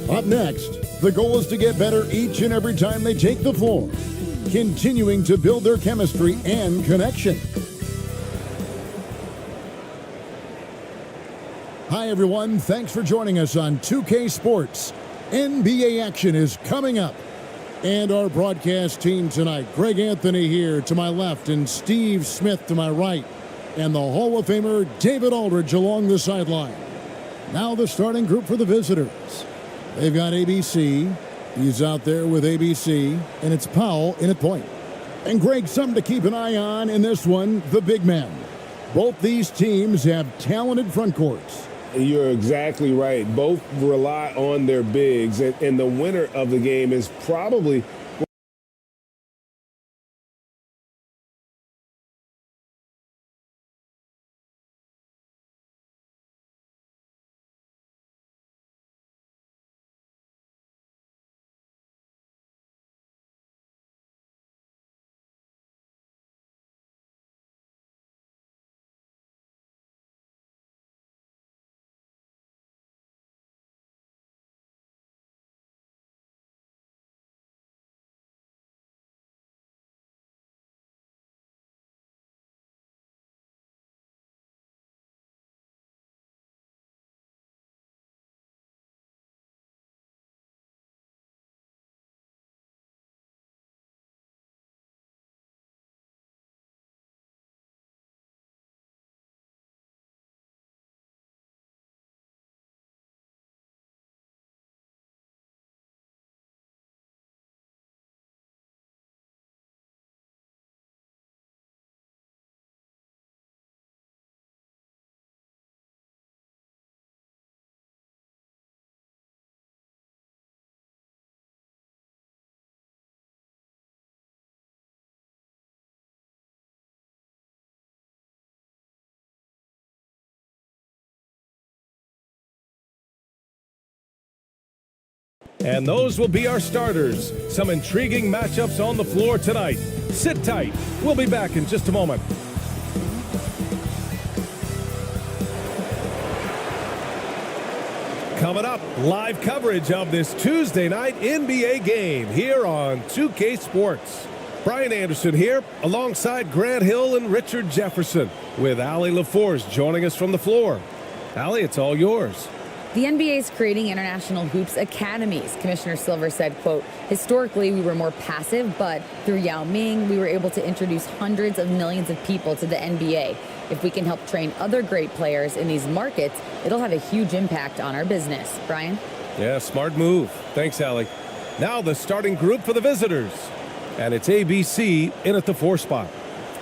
Up next, the goal is to get better each and every time they take the floor, continuing to build their chemistry and connection. Hi everyone, thanks for joining us on 2K Sports. NBA action is coming up. And our broadcast team tonight, Greg Anthony here to my left and Steve Smith to my right. And the Hall of Famer David Aldridge along the sideline. Now the starting group for the visitors. They've got ABC. He's out there with ABC. And it's Powell in at point. And Greg, something to keep an eye on in this one, the big men. Both these teams have talented front courts. You're exactly right. Both rely on their bigs, and the winner of the game is probably And those will be our starters. Some intriguing matchups on the floor tonight. Sit tight. We'll be back in just a moment. Coming up, live coverage of this Tuesday night NBA game here on 2K Sports. Brian Anderson here alongside Grant Hill and Richard Jefferson with Allie LaForce joining us from the floor. Allie, it's all yours. The NBA is creating international hoops academies. Commissioner Silver said, quote, historically, we were more passive, but through Yao Ming, we were able to introduce hundreds of millions of people to the NBA. If we can help train other great players in these markets, it'll have a huge impact on our business. Brian? Yeah, smart move. Thanks, Allie. Now the starting group for the visitors. And it's ABC in at the 4 spot.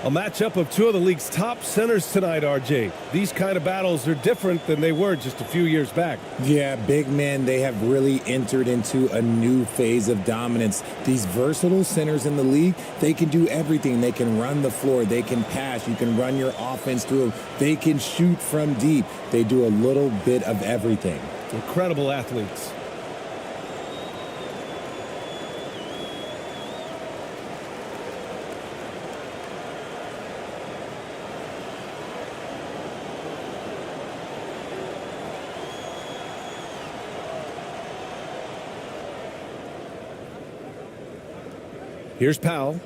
A matchup of two of the league's top centers tonight, RJ. These kind of battles are different than they were just a few years back. Yeah, big men, they have really entered into a new phase of dominance. These versatile centers in the league, they can do everything. They can run the floor. They can pass. You can run your offense through them. They can shoot from deep. They do a little bit of everything. Incredible athletes. Here's Powell.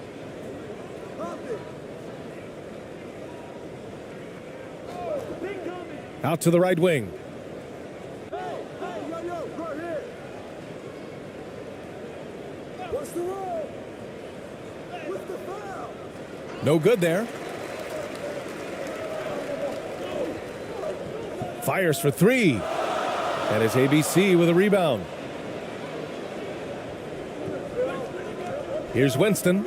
Out to the right wing. No good there. Fires for three. And it's ABC with a rebound. Here's Winston.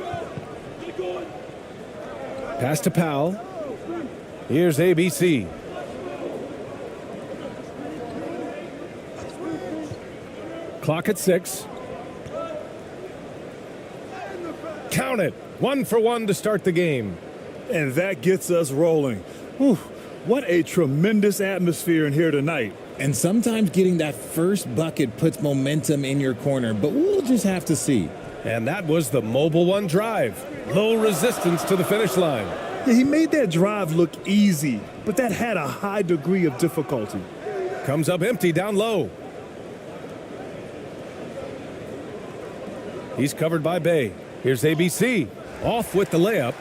Pass to Powell. Here's ABC. Clock at 6. Count it. 1 for 1 to start the game. And that gets us rolling. Whew, what a tremendous atmosphere in here tonight. And sometimes getting that first bucket puts momentum in your corner, but we'll just have to see. And that was the Mobile One drive. Low resistance to the finish line. Yeah, he made that drive look easy, but that had a high degree of difficulty. Comes up empty down low. He's covered by Bay. Here's ABC. Off with the layup.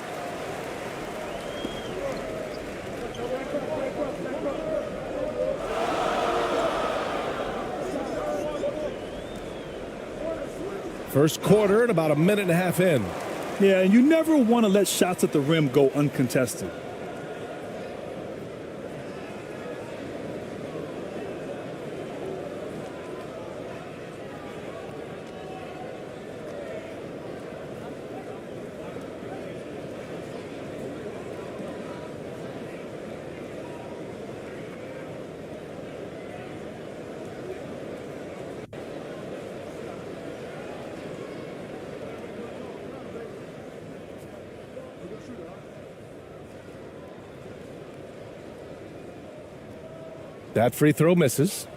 First quarter and about a minute and a half in. Yeah, and you never want to let shots at the rim go uncontested. That free throw misses.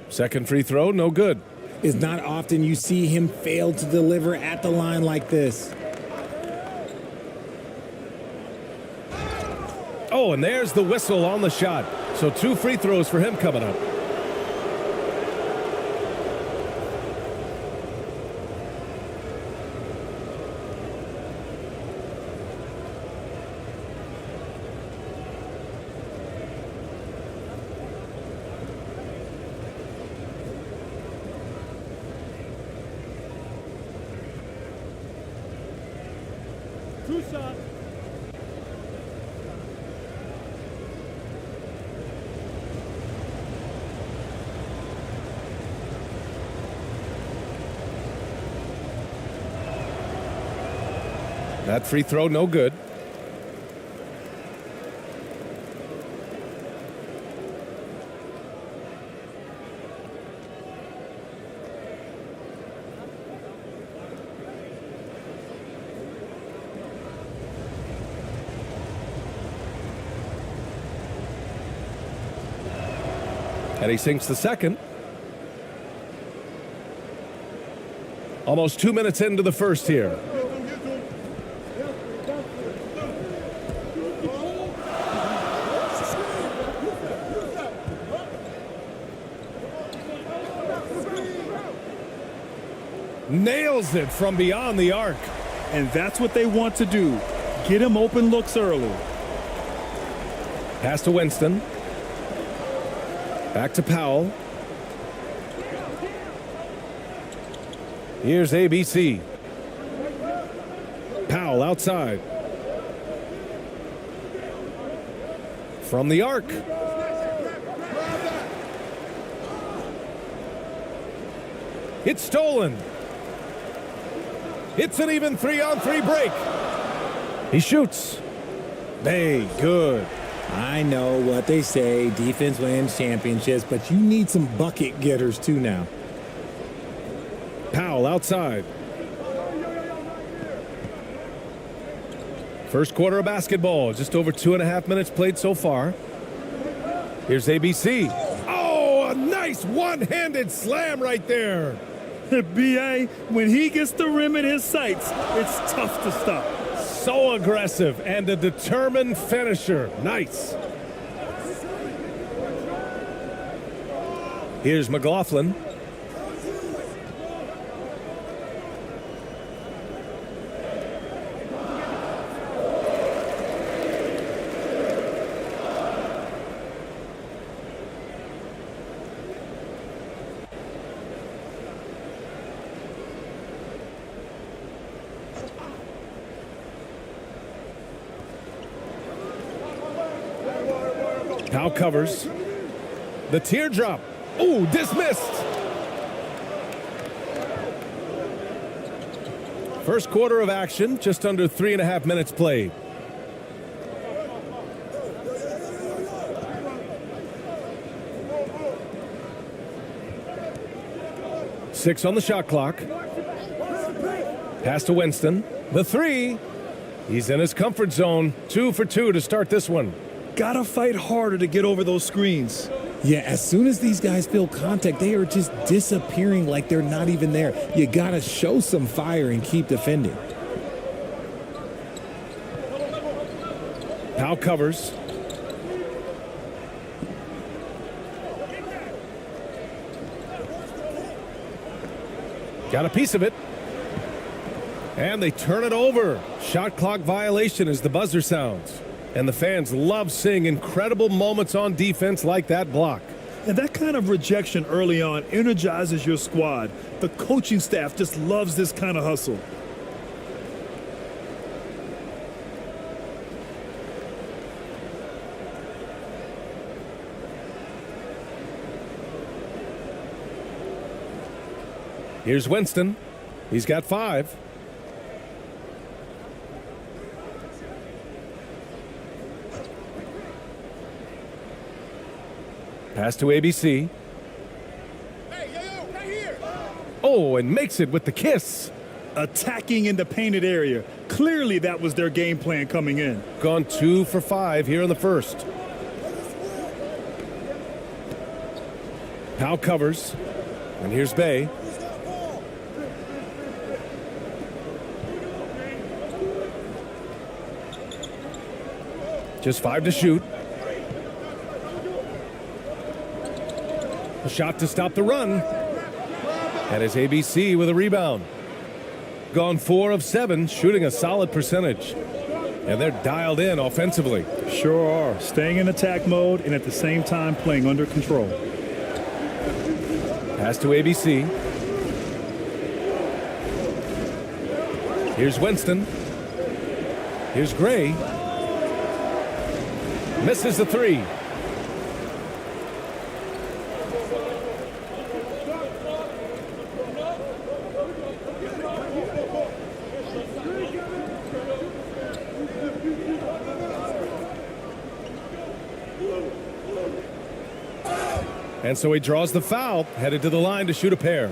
Second free throw, no good. It's not often you see him fail to deliver at the line like this. Oh, and there's the whistle on the shot. So 2 free throws for him coming up. Two shots. That free throw, no good. And he sinks the second. Almost 2 minutes into the first here. Nails it from beyond the arc. And that's what they want to do. Get him open looks early. Pass to Winston. Back to Powell. Here's ABC. Powell outside. From the arc. It's stolen. It's an even 3-on-3 break. He shoots. Bay, good. I know what they say, defense wins championships, but you need some bucket getters too now. Powell outside. First quarter of basketball, just over 2.5 minutes played so far. Here's ABC. Oh, a nice one-handed slam right there. BA, when he gets the rim in his sights, it's tough to stop. So aggressive and a determined finisher. Nice. Here's McLaughlin. Powell covers. The teardrop. Ooh, dismissed. First quarter of action, just under 3.5 minutes played. Six on the shot clock. Pass to Winston. The three. He's in his comfort zone. 2 for 2 to start this one. Gotta fight harder to get over those screens. Yeah, as soon as these guys feel contact, they are just disappearing like they're not even there. You got to show some fire and keep defending. Powell covers. Got a piece of it. And they turn it over. Shot clock violation as the buzzer sounds. And the fans love seeing incredible moments on defense like that block. And that kind of rejection early on energizes your squad. The coaching staff just loves this kind of hustle. Here's Winston. He's got 5. Pass to ABC. Oh, and makes it with the kiss. Attacking in the painted area. Clearly that was their game plan coming in. Gone 2 for 5 here in the first. Powell covers. And here's Bay. Just 5 to shoot. A shot to stop the run. And it's ABC with a rebound. Gone 4 of 7, shooting a solid percentage. And they're dialed in offensively. Sure are. Staying in attack mode and at the same time playing under control. Pass to ABC. Here's Winston. Here's Gray. Misses the 3. And so he draws the foul, headed to the line to shoot a pair.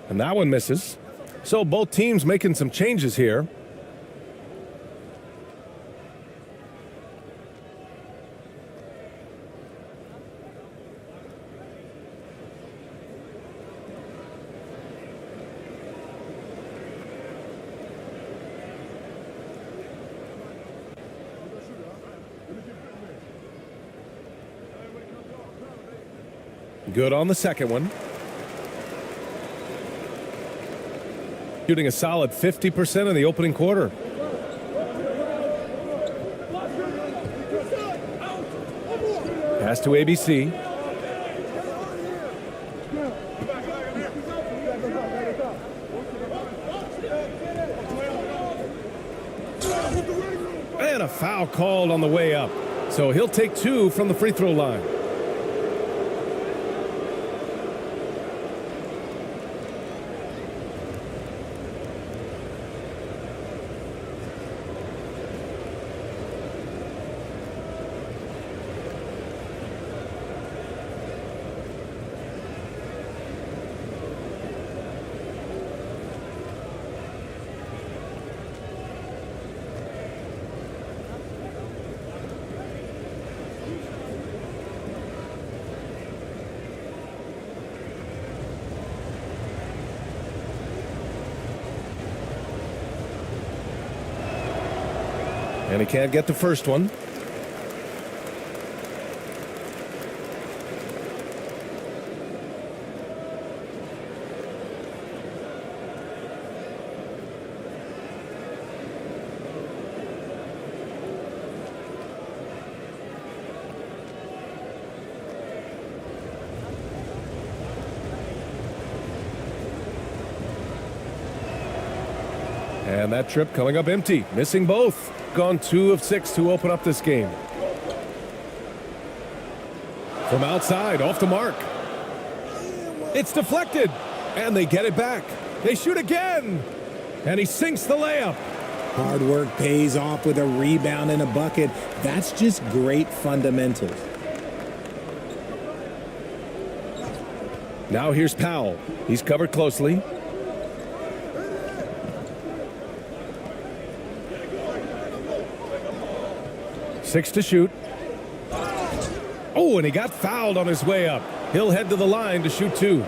And that one misses. So both teams making some changes here. Good on the second one. Shooting a solid 50% in the opening quarter. Pass to ABC. And a foul called on the way up. So he'll take 2 from the free throw line. And he can't get the first one. And that trip coming up empty, missing both. Gone 2 of 6 to open up this game. From outside, off the mark. It's deflected, and they get it back. They shoot again, and he sinks the layup. Hard work pays off with a rebound and a bucket. That's just great fundamentals. Now here's Powell. He's covered closely. Six to shoot. Oh, and he got fouled on his way up. He'll head to the line to shoot 2.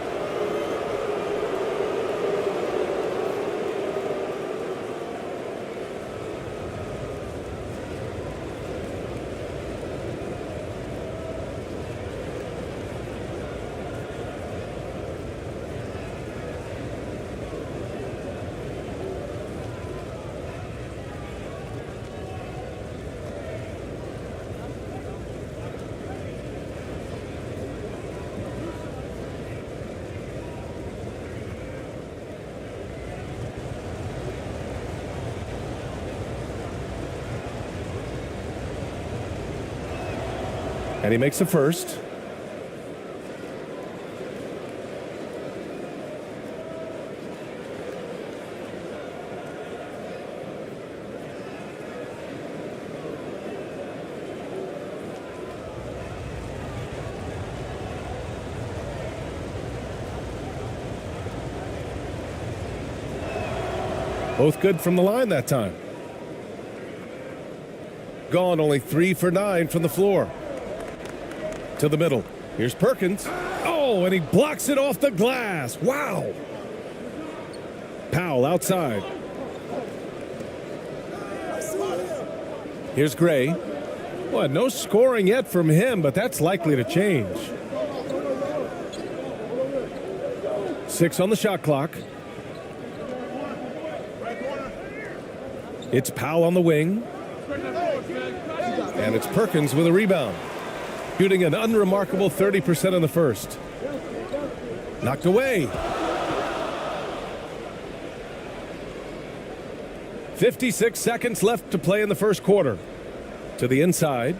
And he makes the first. Both good from the line that time. Gone only 3 for 9 from the floor. To the middle. Here's Perkins. Oh, and he blocks it off the glass. Wow. Powell outside. Here's Gray. Well, no scoring yet from him, but that's likely to change. 6 on the shot clock. It's Powell on the wing. And it's Perkins with a rebound. Shooting an unremarkable 30% in the first. Knocked away. 56 seconds left to play in the first quarter. To the inside.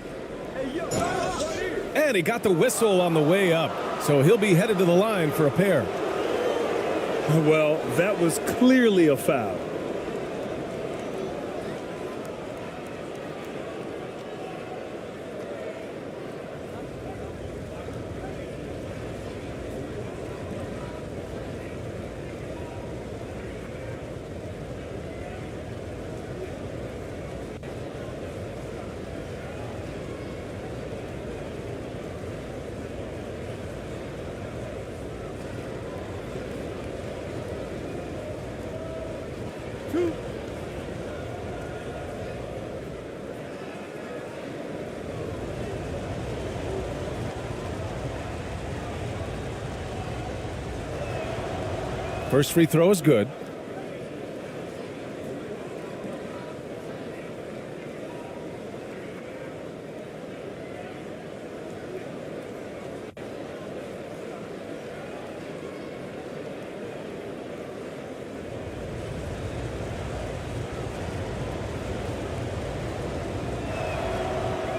And he got the whistle on the way up. So he'll be headed to the line for a pair. Well, that was clearly a foul. First free throw is good.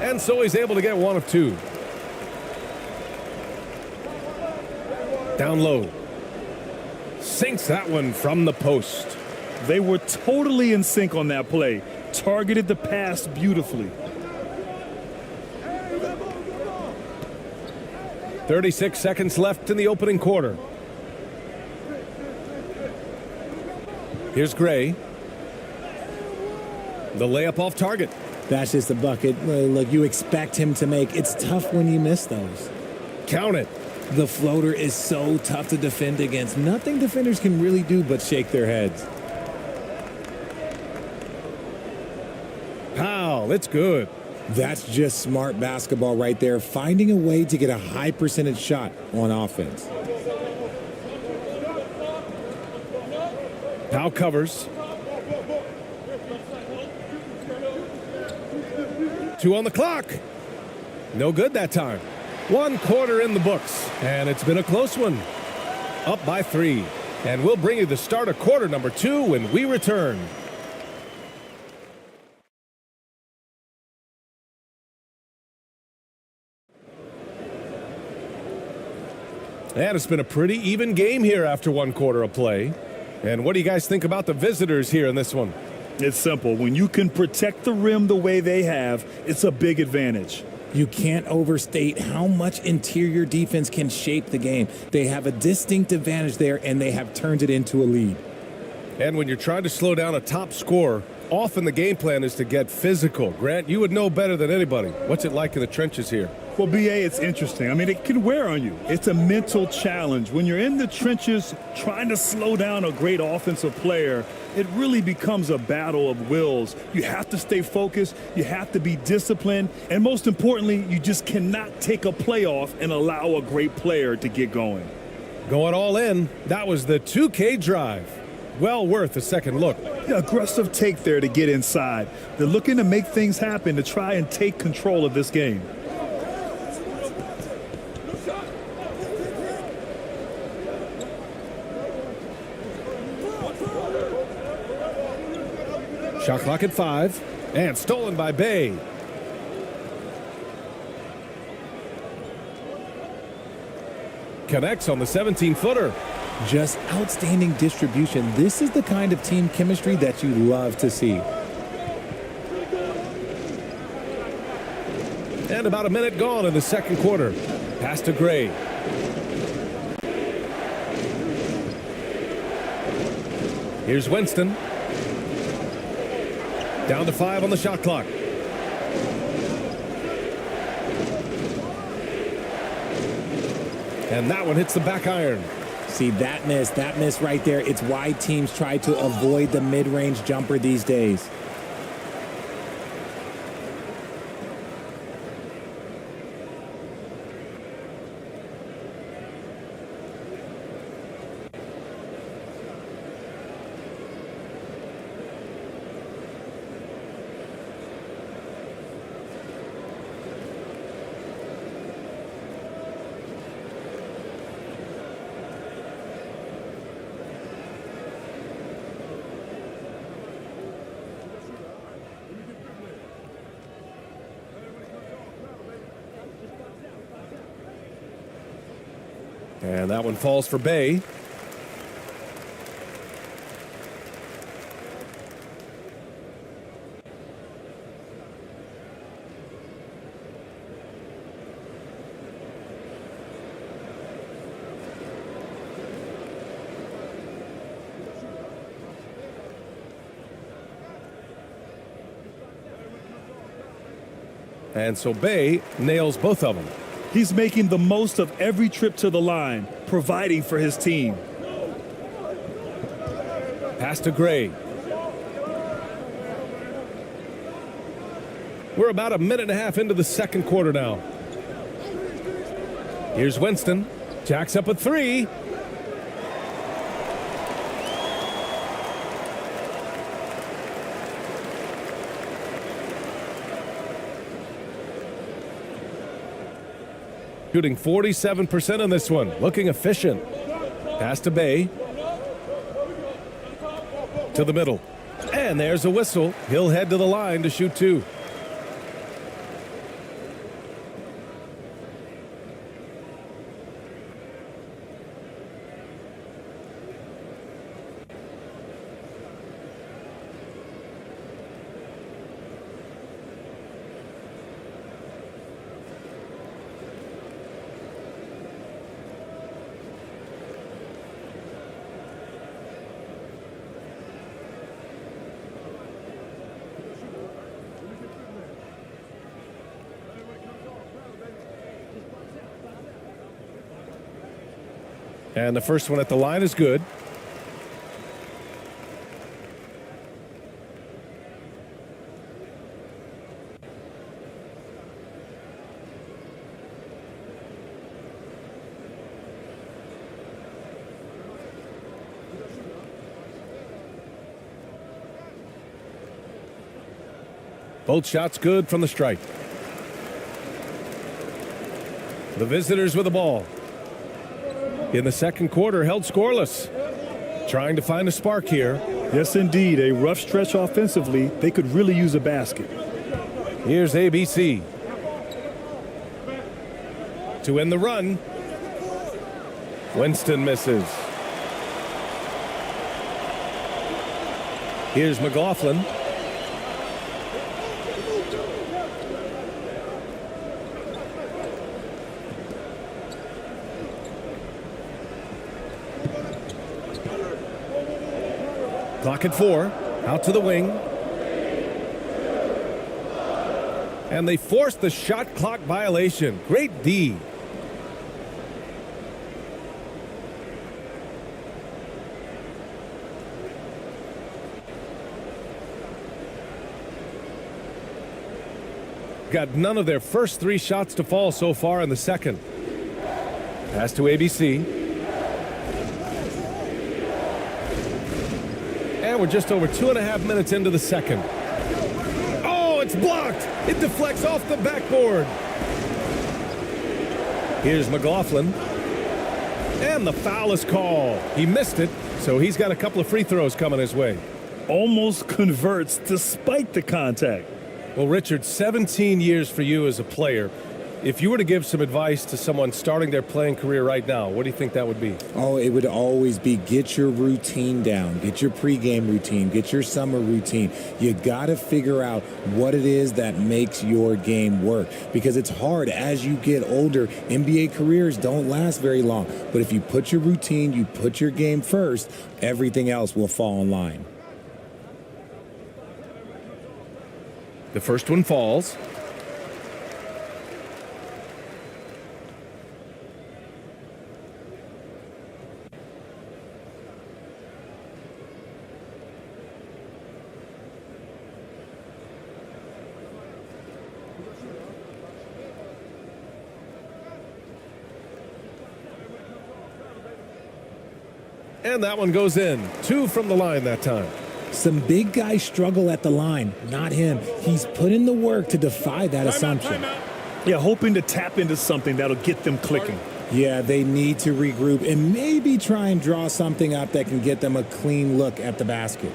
And so he's able to get 1 of 2. Down low. Sinks that one from the post. They were totally in sync on that play. Targeted the pass beautifully. 36 seconds left in the opening quarter. Here's Gray. The layup off target. That's just a bucket. Look, you expect him to make. It's tough when you miss those. Count it. The floater is so tough to defend against. Nothing defenders can really do but shake their heads. Powell, it's good. That's just smart basketball right there, finding a way to get a high percentage shot on offense. Powell covers. 2 on the clock. No good that time. 1 quarter in the books, and it's been a close one. Up by 3. And we'll bring you the start of quarter number 2 when we return. And it's been a pretty even game here after one quarter of play. And what do you guys think about the visitors here in this one? It's simple. When you can protect the rim the way they have, it's a big advantage. You can't overstate how much interior defense can shape the game. They have a distinct advantage there, and they have turned it into a lead. And when you're trying to slow down a top scorer, often the game plan is to get physical. Grant, you would know better than anybody. What's it like in the trenches here? Well, BA, it's interesting. I mean, it can wear on you. It's a mental challenge. When you're in the trenches trying to slow down a great offensive player, it really becomes a battle of wills. You have to stay focused. You have to be disciplined. And most importantly, you just cannot take a play off and allow a great player to get going. Going all in, that was the 2K drive. Well worth a second look. Yeah, aggressive take there to get inside. They're looking to make things happen to try and take control of this game. Shot clock at 5, and stolen by Bay. Connects on the 17-footer. Just outstanding distribution. This is the kind of team chemistry that you love to see. And about a minute gone in the second quarter. Pass to Gray. Here's Winston. Down to 5 on the shot clock. And that one hits the back iron. See, that miss right there. It's why teams try to avoid the mid-range jumper these days. And that one falls for Bay. And so Bay nails both of them. He's making the most of every trip to the line, providing for his team. Pass to Gray. We're about a minute and a half into the second quarter now. Here's Winston. Jacks up a 3. Shooting 47% on this one. Looking efficient. Pass to Bay. To the middle. And there's a whistle. He'll head to the line to shoot 2. And the first one at the line is good. Both shots good from the stripe. The visitors with the ball. In the second quarter, held scoreless. Trying to find a spark here. Yes, indeed. A rough stretch offensively. They could really use a basket. Here's ABC. To end the run. Winston misses. Here's McLaughlin. Clock at 4. Out to the wing. And they forced the shot clock violation. Great D. Got none of their first 3 shots to fall so far in the second. Pass to ABC. And we're just over 2.5 minutes into the second. Oh, it's blocked. It deflects off the backboard. Here's McLaughlin. And the foul is called. He missed it, so he's got a couple of free throws coming his way. Almost converts despite the contact. Well, Richard, 17 years for you as a player. If you were to give some advice to someone starting their playing career right now, what do you think that would be? Oh, it would always be get your routine down. Get your pregame routine. Get your summer routine. You got to figure out what it is that makes your game work, because it's hard as you get older. NBA careers don't last very long. But if you put your routine, you put your game first, everything else will fall in line. The first one falls. And that one goes in. 2 from the line that time. Some big guys struggle at the line, not him. He's put in the work to defy that assumption. Yeah, hoping to tap into something that'll get them clicking. Yeah, they need to regroup and maybe try and draw something up that can get them a clean look at the basket.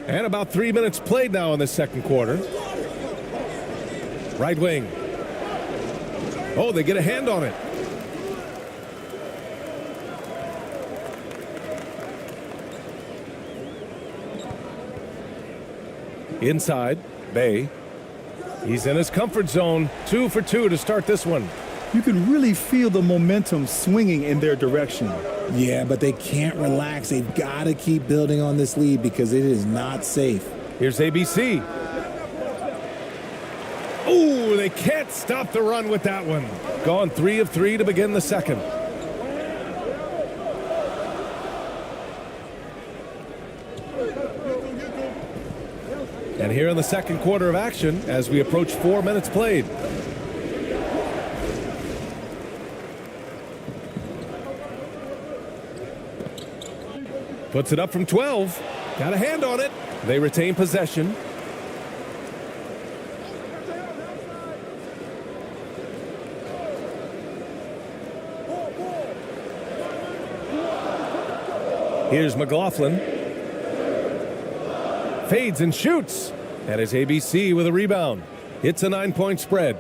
And about 3 minutes played now in the second quarter. Right wing. Oh, they get a hand on it. Inside, Bay. He's in his comfort zone. 2 for 2 to start this one. You can really feel the momentum swinging in their direction. Yeah, but they can't relax. They've got to keep building on this lead because it is not safe. Here's ABC. Oh, they can't stop the run with that one. Gone 3 of 3 to begin the second. And here in the second quarter of action as we approach 4 minutes played. Puts it up from 12. Got a hand on it. They retain possession. Here's McLaughlin. Fades and shoots. That is ABC with a rebound. It's a 9-point spread.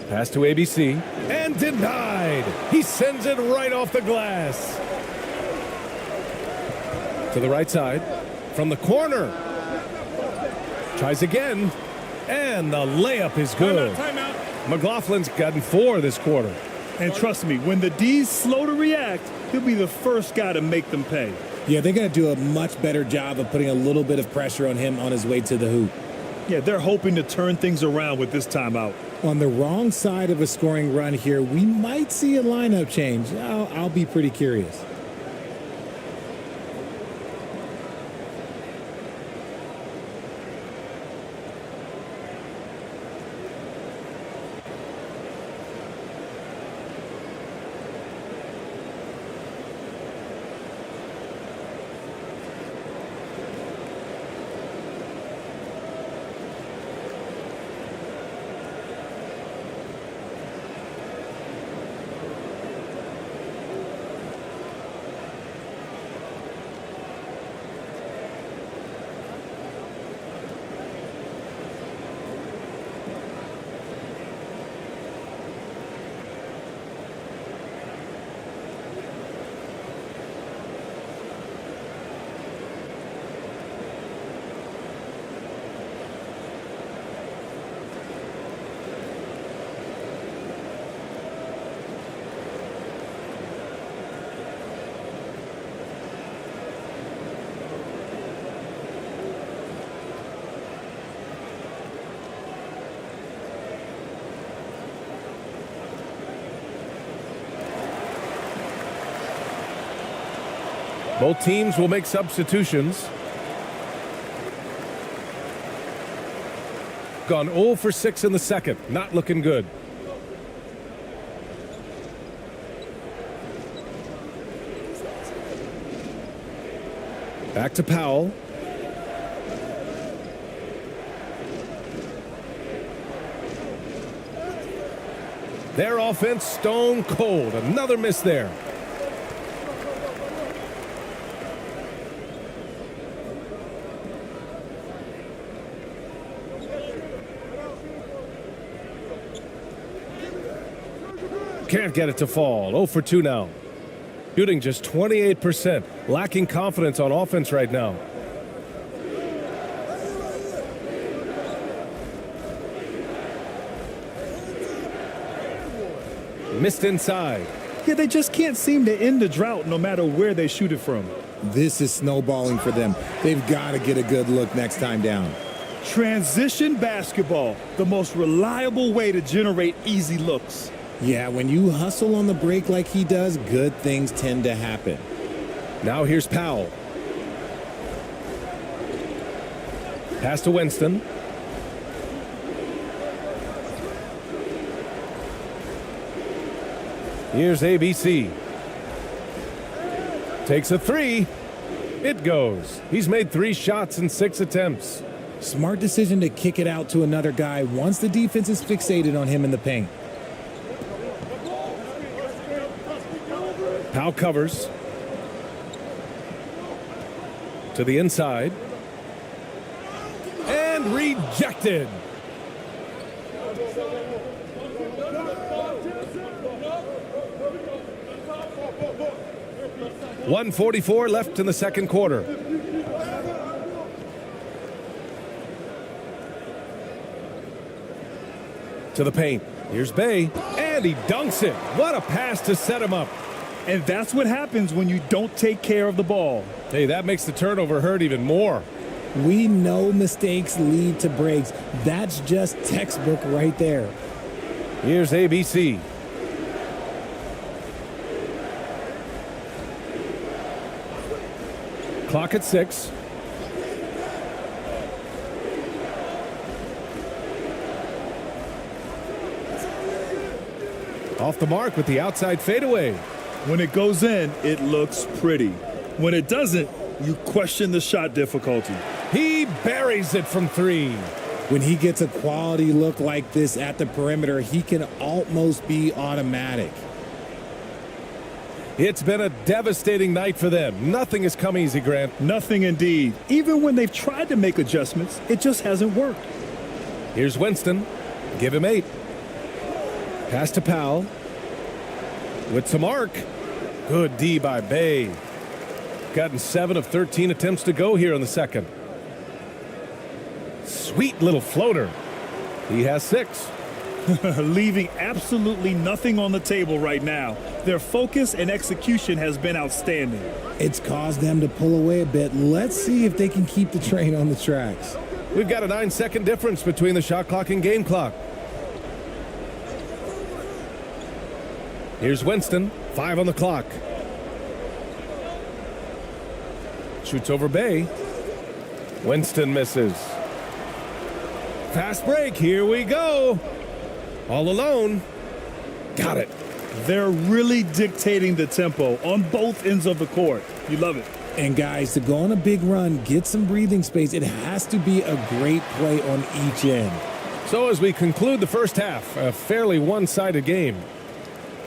Pass to ABC. And denied. He sends it right off the glass. To the right side. From the corner. Tries again. And the layup is good. Timeout. McLaughlin's gotten 4 this quarter. And trust me, when the D's slow to react, he'll be the first guy to make them pay. Yeah, they're going to do a much better job of putting a little bit of pressure on him on his way to the hoop. Yeah, they're hoping to turn things around with this timeout. On the wrong side of a scoring run here, we might see a lineup change. I'll be pretty curious. Both teams will make substitutions. Gone 0 for 6 in the second. Not looking good. Back to Powell. Their offense stone cold. Another miss there. Can't get it to fall. 0 for 2 now. Shooting just 28%. Lacking confidence on offense right now. Missed inside. Yeah, they just can't seem to end the drought no matter where they shoot it from. This is snowballing for them. They've got to get a good look next time down. Transition basketball, the most reliable way to generate easy looks. Yeah, when you hustle on the break like he does, good things tend to happen. Now here's Powell. Pass to Winston. Here's ABC. Takes a 3. It goes. He's made 3 shots in 6 attempts. Smart decision to kick it out to another guy once the defense is fixated on him in the paint. Powell covers. To the inside. And rejected. .144 left in the second quarter. To the paint. Here's Bay. And he dunks it. What a pass to set him up. And that's what happens when you don't take care of the ball. Hey, that makes the turnover hurt even more. We know mistakes lead to breaks. That's just textbook right there. Here's ABC. Clock at 6. Off the mark with the outside fadeaway. When it goes in, it looks pretty. When it doesn't, you question the shot difficulty. He buries it from 3. When he gets a quality look like this at the perimeter, he can almost be automatic. It's been a devastating night for them. Nothing has come easy, Grant. Nothing indeed. Even when they've tried to make adjustments, it just hasn't worked. Here's Winston. Give him 8. Pass to Powell. With some arc. Good D by Bay. Gotten 7 of 13 attempts to go here in the second. Sweet little floater. He has 6. Leaving absolutely nothing on the table right now. Their focus and execution has been outstanding. It's caused them to pull away a bit. Let's see if they can keep the train on the tracks. We've got a 9-second difference between the shot clock and game clock. Here's Winston. 5 on the clock. Shoots over Bay. Winston misses. Fast break. Here we go. All alone. Got it. They're really dictating the tempo on both ends of the court. You love it. And guys, to go on a big run, get some breathing space, it has to be a great play on each end. So as we conclude the first half, a fairly one-sided game.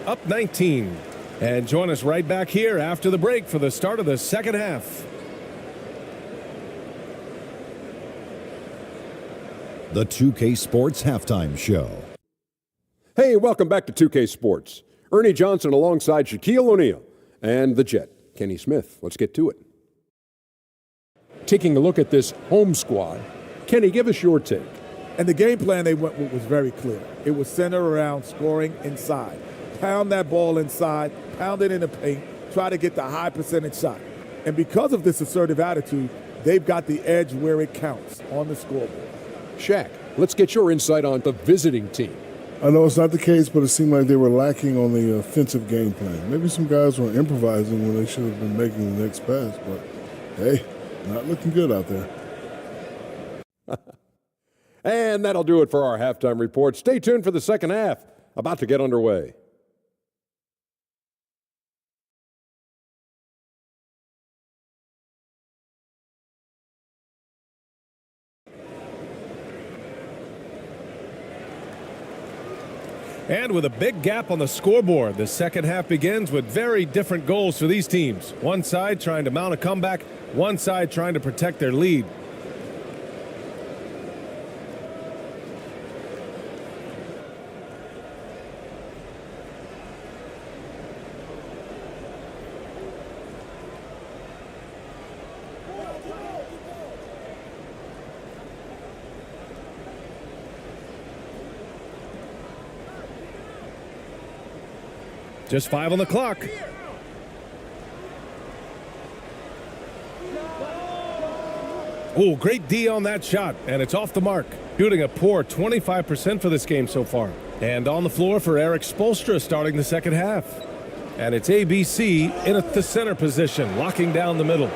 Up 19. And join us right back here after the break for the start of the second half. The 2K Sports Halftime Show. Hey, welcome back to 2K Sports. Ernie Johnson alongside Shaquille O'Neal and the Jet, Kenny Smith. Let's get to it. Taking a look at this home squad, Kenny, give us your take. And the game plan they went with was very clear. It was centered around scoring inside. Pound that ball inside, pound it in the paint, try to get the high percentage shot. And because of this assertive attitude, they've got the edge where it counts on the scoreboard. Shaq, let's get your insight on the visiting team. I know it's not the case, but it seemed like they were lacking on the offensive game plan. Maybe some guys were improvising when they should have been making the next pass, but hey, not looking good out there. And that'll do it for our halftime report. Stay tuned for the second half, about to get underway. And with a big gap on the scoreboard, the second half begins with very different goals for these teams. One side trying to mount a comeback, one side trying to protect their lead. Just 5 on the clock. Oh, great D on that shot, and it's off the mark. Shooting a poor 25% for this game so far. And on the floor for Eric Spoelstra starting the second half. And it's ABC in at the center position, locking down the middle.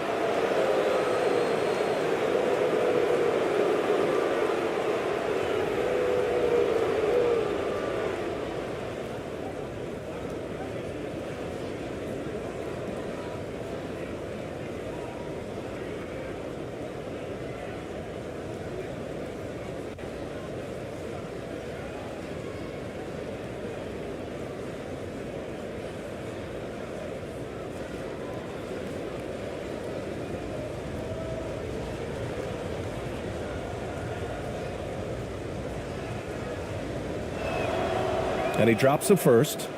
And he drops the first.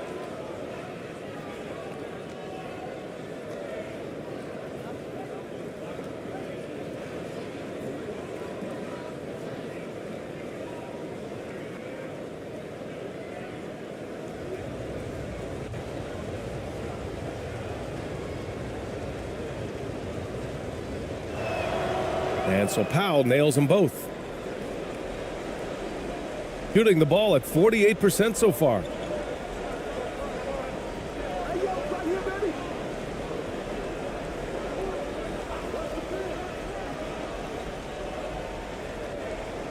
And so Powell nails them both. Shooting the ball at 48% so far.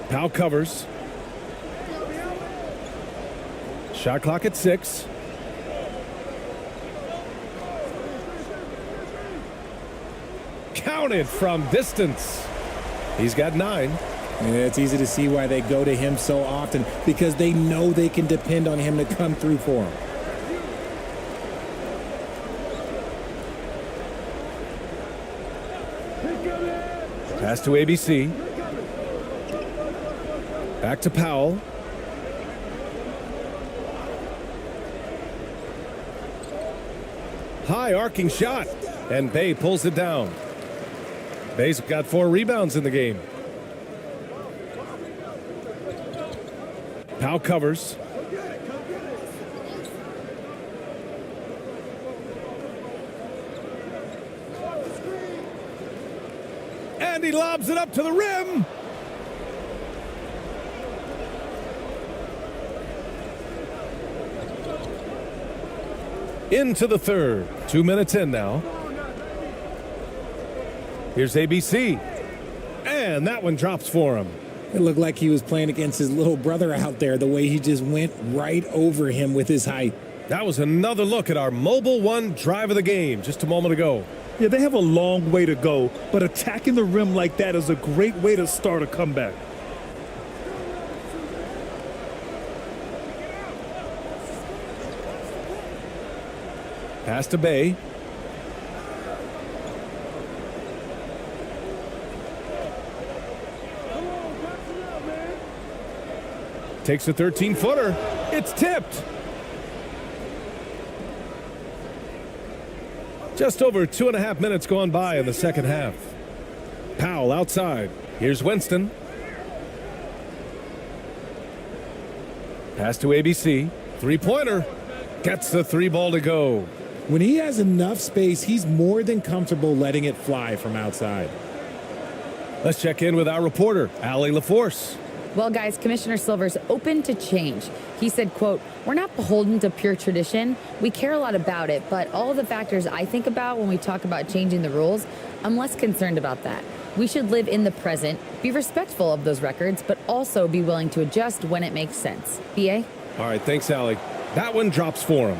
Powell covers. Shot clock at 6. Counted from distance. He's got 9. And it's easy to see why they go to him so often, because they know they can depend on him to come through for them. Pass to ABC. Back to Powell. High arcing shot, and Bay pulls it down. Bay's got 4 rebounds in the game. Powell covers. And he lobs it up to the rim. Into the third. 2 minutes in now. Here's ABC. And that one drops for him. It looked like he was playing against his little brother out there, the way he just went right over him with his height. That was another look at our Mobile One drive of the game just a moment ago. Yeah, they have a long way to go, but attacking the rim like that is a great way to start a comeback. Pass to Bay. Takes a 13-footer. It's tipped. Just over 2.5 minutes gone by in the second half. Powell outside. Here's Winston. Pass to ABC. Three-pointer. Gets the 3 ball to go. When he has enough space, he's more than comfortable letting it fly from outside. Let's check in with our reporter, Allie LaForce. Well, guys, Commissioner Silver's open to change. He said, quote, "We're not beholden to pure tradition. We care a lot about it, but all of the factors I think about when we talk about changing the rules, I'm less concerned about that. We should live in the present, be respectful of those records, but also be willing to adjust when it makes sense." BA? All right, thanks, Allie. That one drops for him.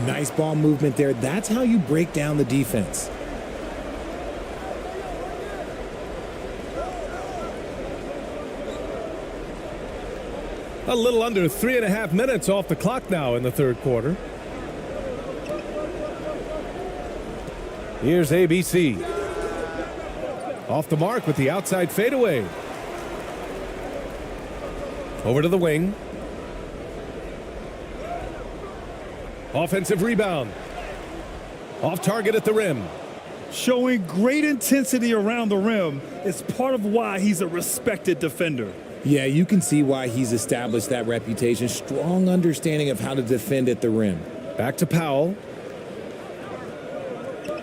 Nice ball movement there. That's how you break down the defense. A little under 3.5 minutes off the clock now in the third quarter. Here's ABC. Off the mark with the outside fadeaway. Over to the wing. Offensive rebound. Off target at the rim. Showing great intensity around the rim is part of why he's a respected defender. Yeah, you can see why he's established that reputation. Strong understanding of how to defend at the rim. Back to Powell.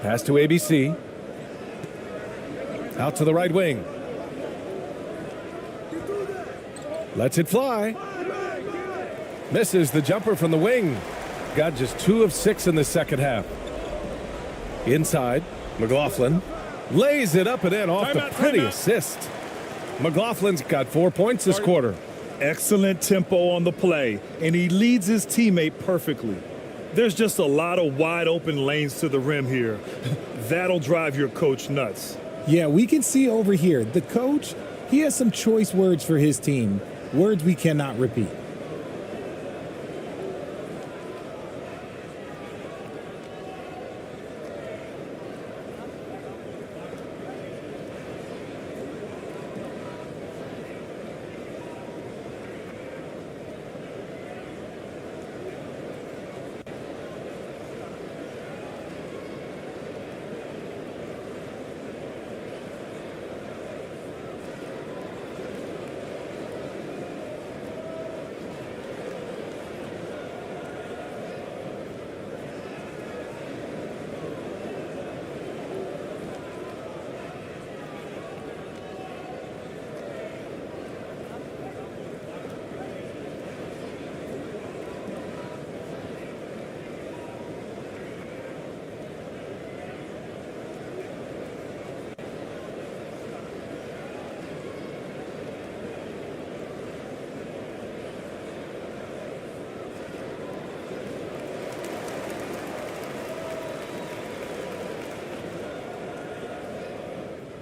Pass to ABC. Out to the right wing. Lets it fly. Misses the jumper from the wing. Got just 2 of 6 in the second half. Inside, McLaughlin lays it up and in off the pretty assist. McLaughlin's got 4 points this quarter. Excellent tempo on the play, and he leads his teammate perfectly. There's just a lot of wide open lanes to the rim here. That'll drive your coach nuts. Yeah, we can see over here, the coach, he has some choice words for his team. Words we cannot repeat.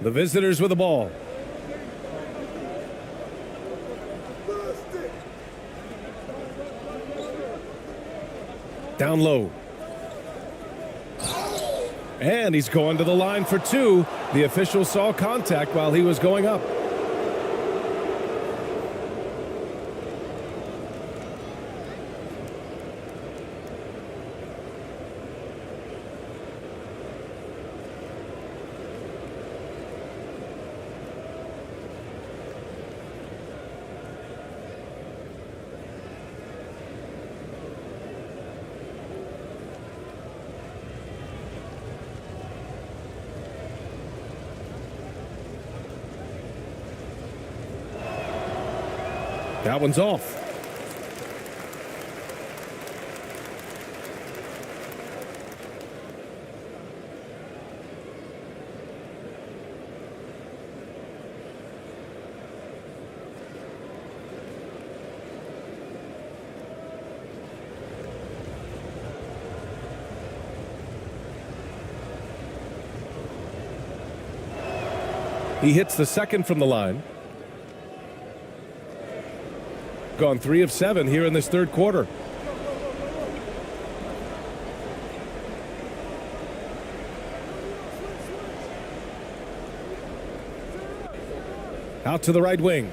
The visitors with the ball. Down low. And he's going to the line for two. The official saw contact while he was going up. That one's off. He hits the second from the line. Gone 3 of 7 here in this third quarter. Out to the right wing.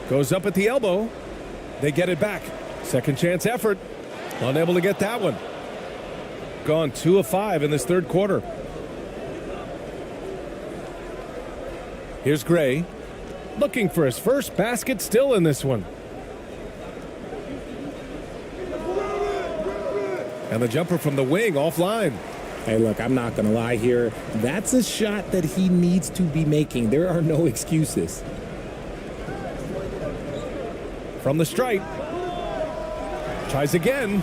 Goes up at the elbow. They get it back. Second chance effort. Unable to get that one. Gone 2 of 5 in this third quarter. Here's Gray, looking for his first basket still in this one. And the jumper from the wing offline. Hey, look, I'm not going to lie here. That's a shot that he needs to be making. There are no excuses. From the stripe. Tries again.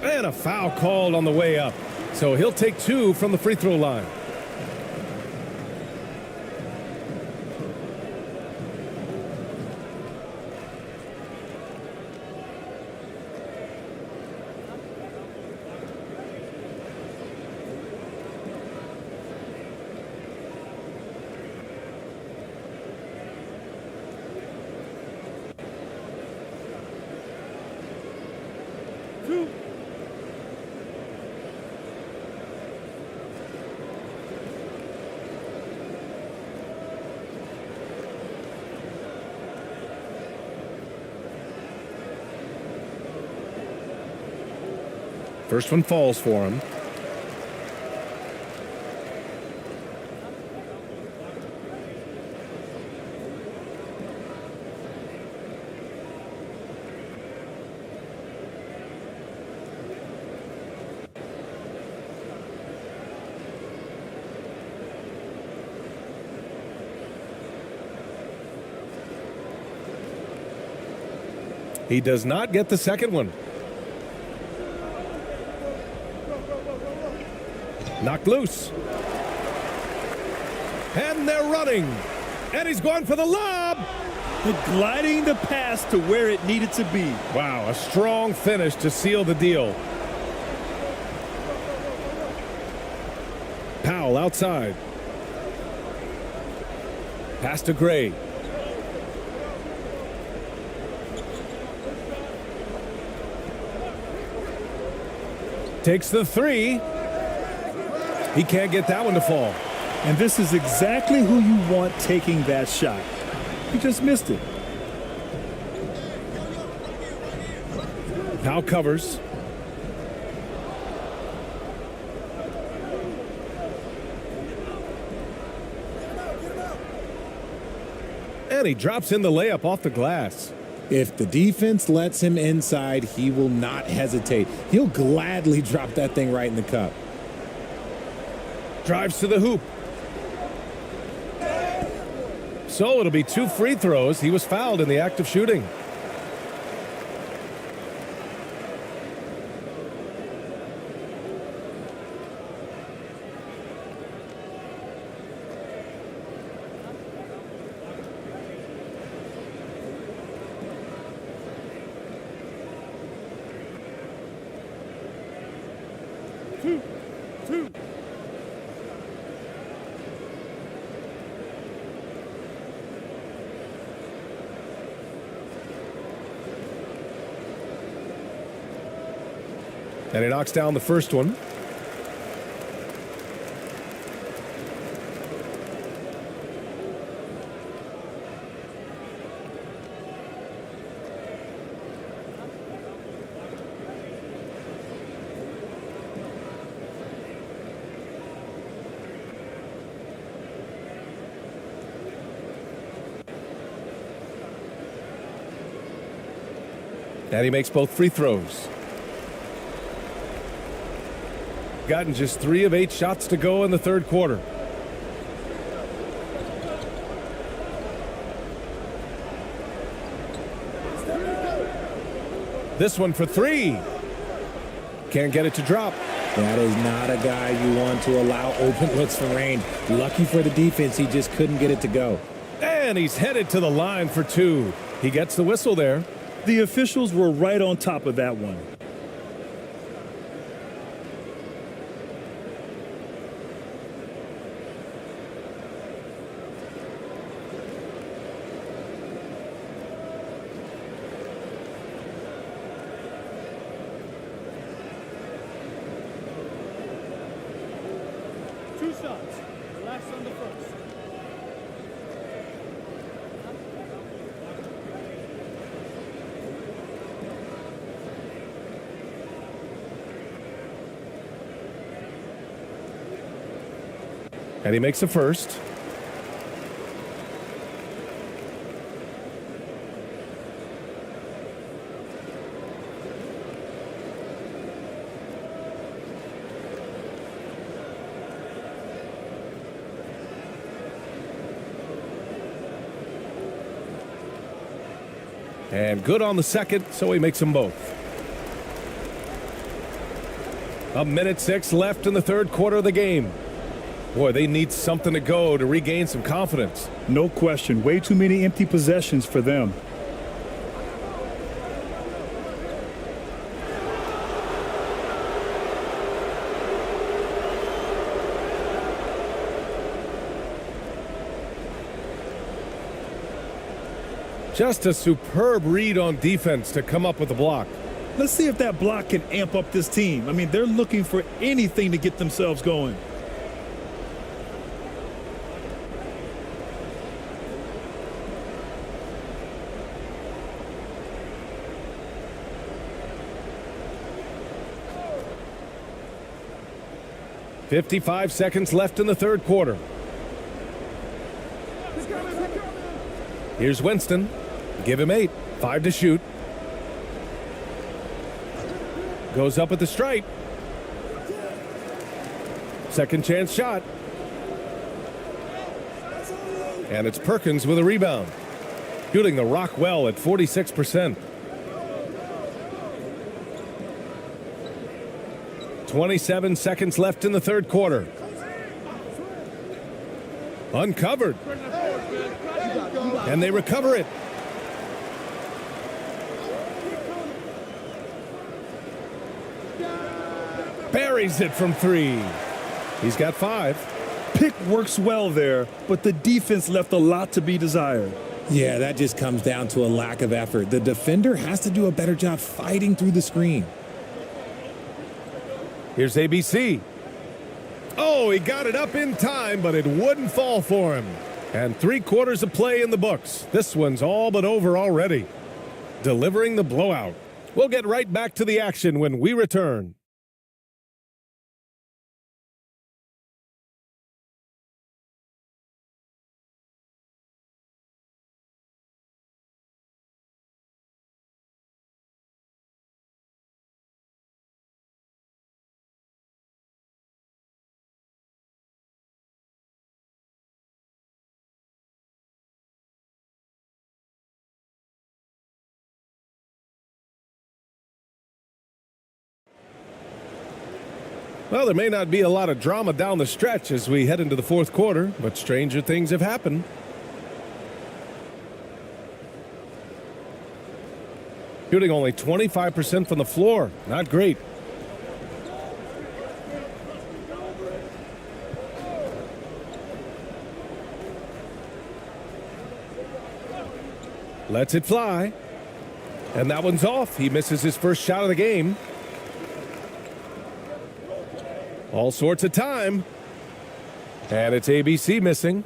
And a foul called on the way up. So he'll take 2 from the free throw line. First one falls for him. He does not get the second one. Knocked loose. And they're running. And he's going for the lob. Gliding the pass to where it needed to be. Wow, a strong finish to seal the deal. Powell outside. Pass to Gray. Takes the 3. He can't get that one to fall. And this is exactly who you want taking that shot. He just missed it. Powell covers. And he drops in the layup off the glass. If the defense lets him inside, he will not hesitate. He'll gladly drop that thing right in the cup. Drives to the hoop. So it'll be 2 free throws. He was fouled in the act of shooting. And he knocks down the first one. And he makes both free throws. Gotten just 3 of 8 shots to go in the third quarter. This one for 3. Can't get it to drop. That is not a guy you want to allow open looks for rain. Lucky for the defense, he just couldn't get it to go. And he's headed to the line for 2. He gets the whistle there. The officials were right on top of that one. And he makes the first. And good on the second, so he makes them both. 1:06 left in the third quarter of the game. Boy, they need something to go to regain some confidence. No question. Way too many empty possessions for them. Just a superb read on defense to come up with the block. Let's see if that block can amp up this team. I mean, they're looking for anything to get themselves going. .55 seconds left in the third quarter. Here's Winston. Give him 8. 5 to shoot. Goes up at the stripe. Second chance shot. And it's Perkins with a rebound. Shooting the rock well at 46%. 27 seconds left in the third quarter. Uncovered. And they recover it. Buries it from 3. He's got 5. Pick works well there, but the defense left a lot to be desired. Yeah, that just comes down to a lack of effort. The defender has to do a better job fighting through the screen. Here's ABC. Oh, he got it up in time, but it wouldn't fall for him. And 3 quarters of play in the books. This one's all but over already. Delivering the blowout. We'll get right back to the action when we return. Well, there may not be a lot of drama down the stretch as we head into the fourth quarter, but stranger things have happened. Shooting only 25% from the floor. Not great. Lets it fly. And that one's off. He misses his first shot of the game. All sorts of time. And it's ABC missing.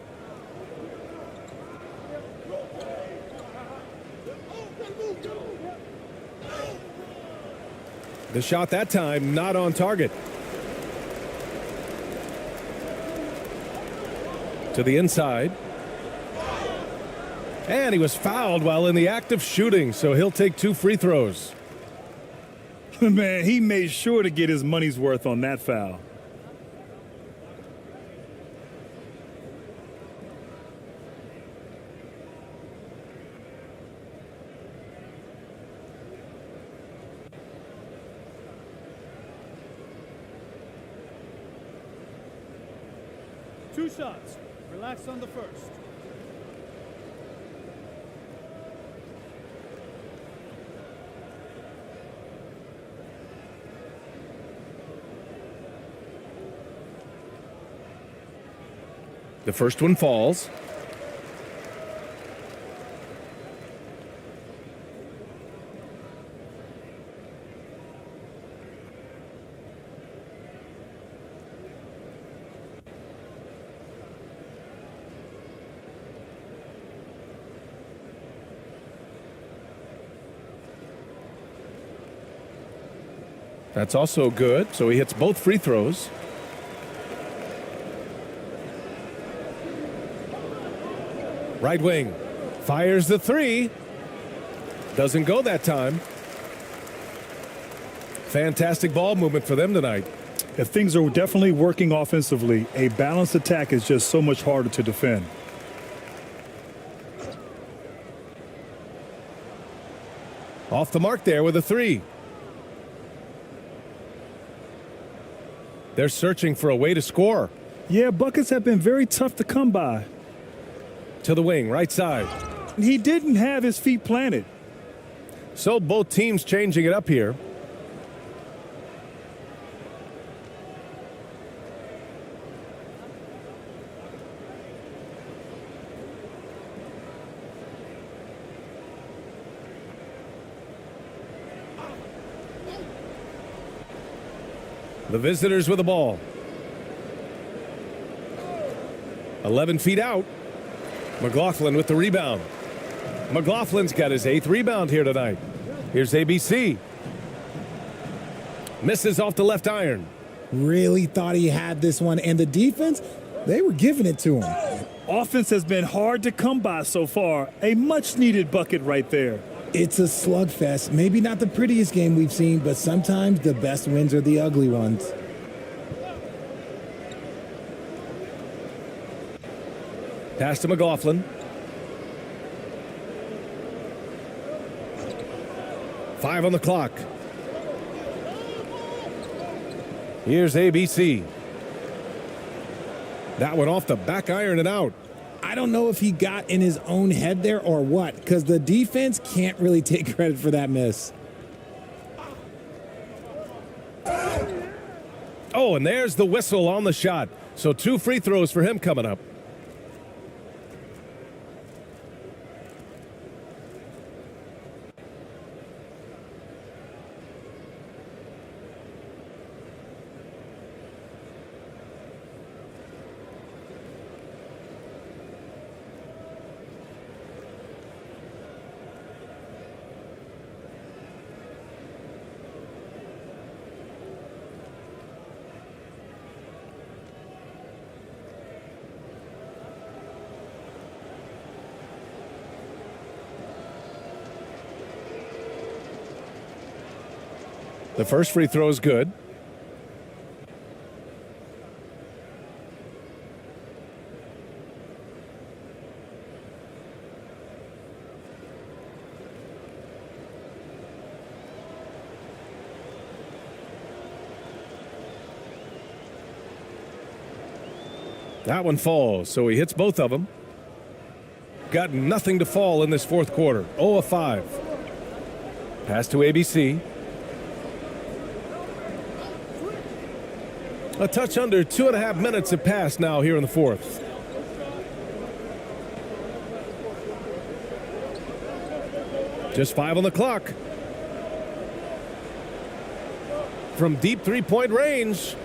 The shot that time not on target. To the inside. And he was fouled while in the act of shooting, so he'll take 2 free throws. Man, he made sure to get his money's worth on that foul. Two shots. Relax on the first. The first one falls. That's also good, so he hits both free throws. Right wing, fires the 3. Doesn't go that time. Fantastic ball movement for them tonight. If things are definitely working offensively, a balanced attack is just so much harder to defend. Off the mark there with a 3. They're searching for a way to score. Yeah, buckets have been very tough to come by. To the wing, right side. He didn't have his feet planted. So both teams changing it up here. The visitors with the ball. 11 feet out. McLaughlin with the rebound. McLaughlin's got his 8th rebound here tonight. Here's ABC. Misses off the left iron. Really thought he had this one, and the defense, they were giving it to him. Offense has been hard to come by so far. A much-needed bucket right there. It's a slugfest. Maybe not the prettiest game we've seen, but sometimes the best wins are the ugly ones. Pass to McLaughlin. Five on the clock. Here's ABC. That one off the back iron and out. I don't know if he got in his own head there or what, because the defense can't really take credit for that miss. Oh, and there's the whistle on the shot. So 2 free throws for him coming up. The first free throw is good. That one falls, so he hits both of them. Got nothing to fall in this fourth quarter. 0 of 5. Pass to ABC. A touch under 2.5 minutes have passed now here in the fourth. Just 5 on the clock. From deep three-point range.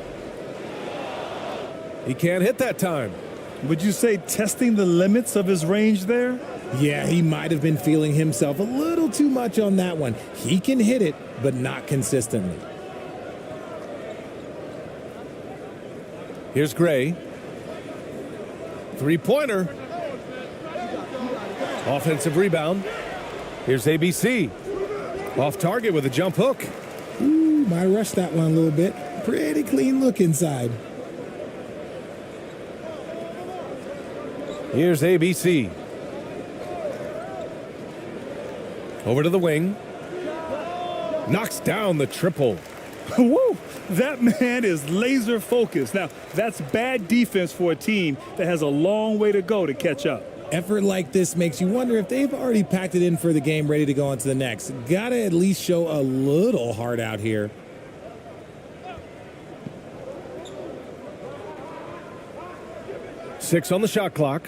He can't hit that time. Would you say testing the limits of his range there? Yeah, he might have been feeling himself a little too much on that one. He can hit it, but not consistently. Here's Gray. Three-pointer. Offensive rebound. Here's ABC. Off target with a jump hook. Ooh, might rush that one a little bit. Pretty clean look inside. Here's ABC. Over to the wing. Knocks down the triple. Woo! That man is laser focused. Now, that's bad defense for a team that has a long way to go to catch up. Effort like this makes you wonder if they've already packed it in for the game, ready to go on to the next. Gotta at least show a little heart out here. Six on the shot clock.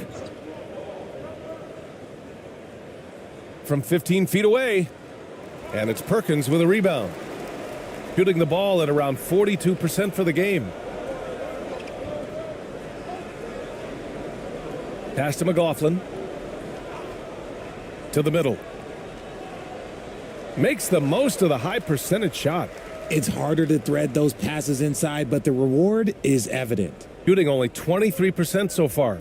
From 15 feet away. And it's Perkins with a rebound. Shooting the ball at around 42% for the game. Pass to McLaughlin. To the middle. Makes the most of the high percentage shot. It's harder to thread those passes inside, but the reward is evident. Shooting only 23% so far.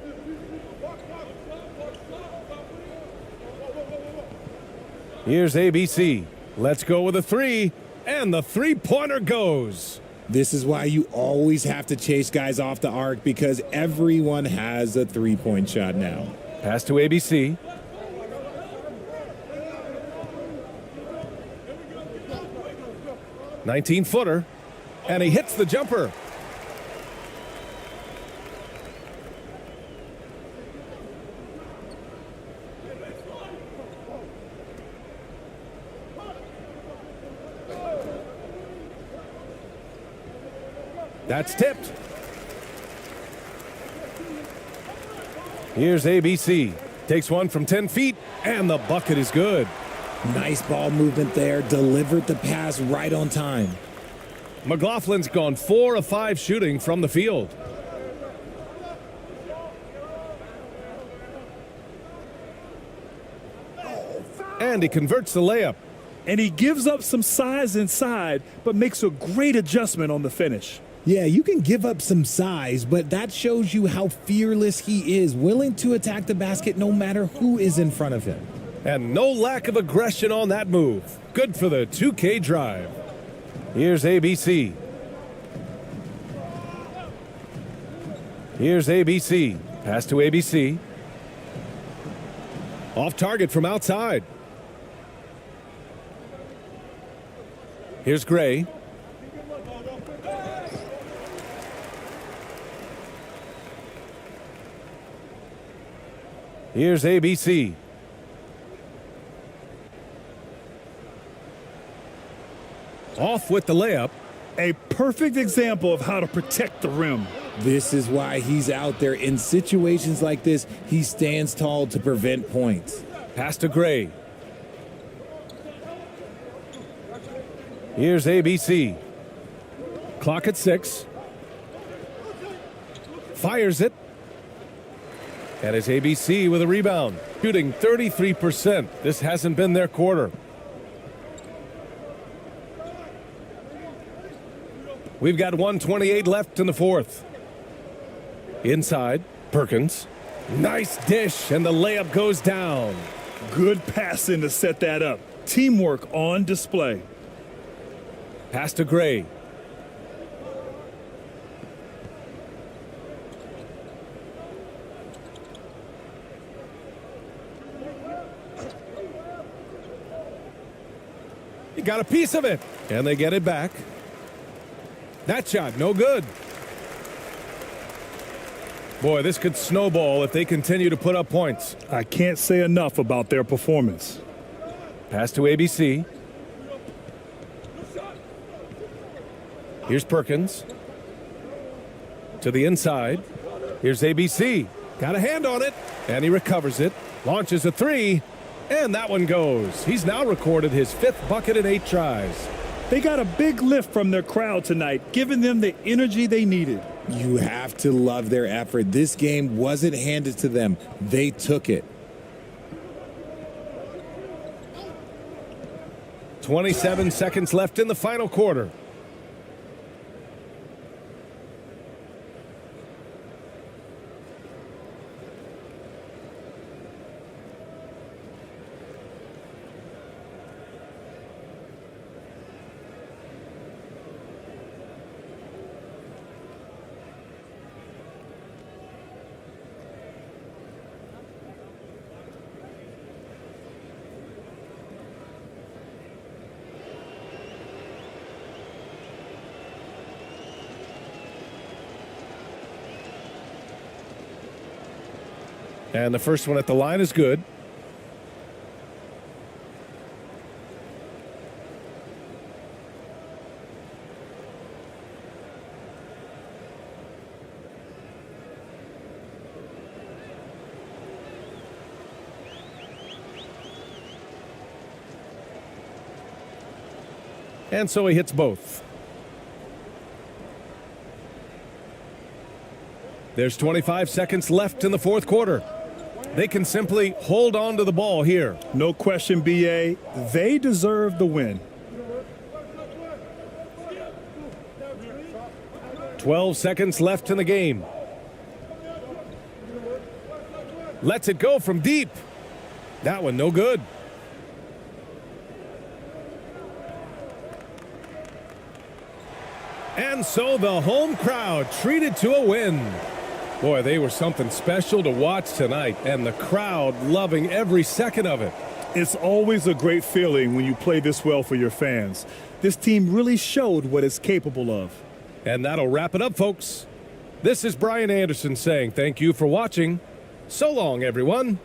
Here's ABC. Let's go with a three. And the three-pointer goes. This is why you always have to chase guys off the arc, because everyone has a three-point shot now. Pass to ABC. "19-footer, and he hits the jumper. That's tipped. Here's ABC. Takes one from 10 feet, and the bucket is good. Nice ball movement there. Delivered the pass right on time. McLaughlin's gone 4 of 5 shooting from the field. And he converts the layup. And he gives up some size inside, but makes a great adjustment on the finish. Yeah, you can give up some size, but that shows you how fearless he is, willing to attack the basket no matter who is in front of him. And no lack of aggression on that move. Good for the 2K drive. Here's ABC. Here's ABC. Pass to ABC. Off target from outside. Here's Gray. Here's ABC. Off with the layup. A perfect example of how to protect the rim. This is why he's out there. In situations like this, he stands tall to prevent points. Pass to Gray. Here's ABC. Clock at 6. Fires it. And it's ABC with a rebound. Shooting 33%. This hasn't been their quarter. We've got 1:28 left in the fourth. Inside, Perkins. Nice dish, and the layup goes down. Good passing to set that up. Teamwork on display. Pass to Gray. He got a piece of it, and they get it back. That shot, no good. Boy, this could snowball if they continue to put up points. I can't say enough about their performance. Pass to ABC. Here's Perkins. To the inside. Here's ABC. Got a hand on it, and he recovers it. Launches a three, and that one goes. He's now recorded his 5th bucket in 8 tries. They got a big lift from their crowd tonight, giving them the energy they needed. You have to love their effort. This game wasn't handed to them. They took it. 27 seconds left in the final quarter. And the first one at the line is good. And so he hits both. There's 25 seconds left in the fourth quarter. They can simply hold on to the ball here. No question, BA. They deserve the win. 12 seconds left in the game. Lets it go from deep. That one no good. And so the home crowd treated to a win. Boy, they were something special to watch tonight, and the crowd loving every second of it. It's always a great feeling when you play this well for your fans. This team really showed what it's capable of. And that'll wrap it up, folks. This is Brian Anderson saying thank you for watching. So long, everyone.